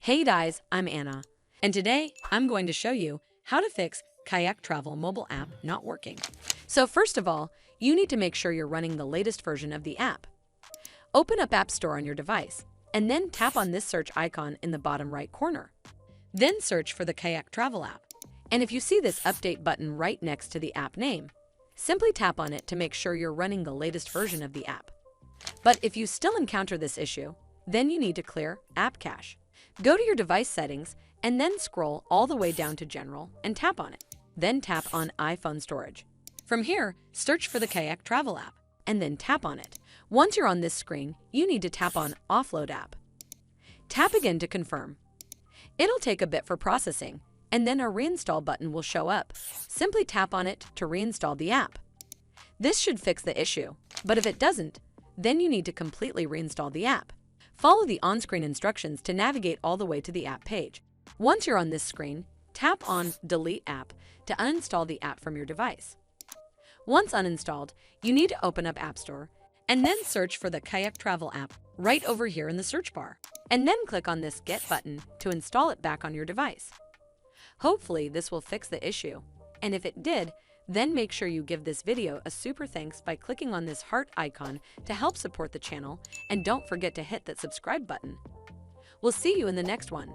Hey guys, I'm Anna, and today I'm going to show you how to fix Kayak Travel mobile app not working. So first of all, you need to make sure you're running the latest version of the app. Open up App Store on your device, and then tap on this search icon in the bottom right corner. Then search for the Kayak Travel app. And if you see this update button right next to the app name, simply tap on it to make sure you're running the latest version of the app. But if you still encounter this issue, then you need to clear App Cache. Go to your device settings and then scroll all the way down to General and tap on it. Then tap on iPhone Storage. From here, search for the Kayak Travel app and then tap on it. Once you're on this screen, you need to tap on Offload App. Tap again to confirm. It'll take a bit for processing, and then a Reinstall button will show up. Simply tap on it to reinstall the app. This should fix the issue, but if it doesn't, then you need to completely reinstall the app. Follow the on-screen instructions to navigate all the way to the app page. Once you're on this screen, tap on Delete App to uninstall the app from your device. Once uninstalled, you need to open up App Store and then search for the Kayak Travel app right over here in the search bar, and then click on this Get button to install it back on your device. Hopefully this will fix the issue, and if it did, then make sure you give this video a super thanks by clicking on this heart icon to help support the channel, and don't forget to hit that subscribe button. We'll see you in the next one.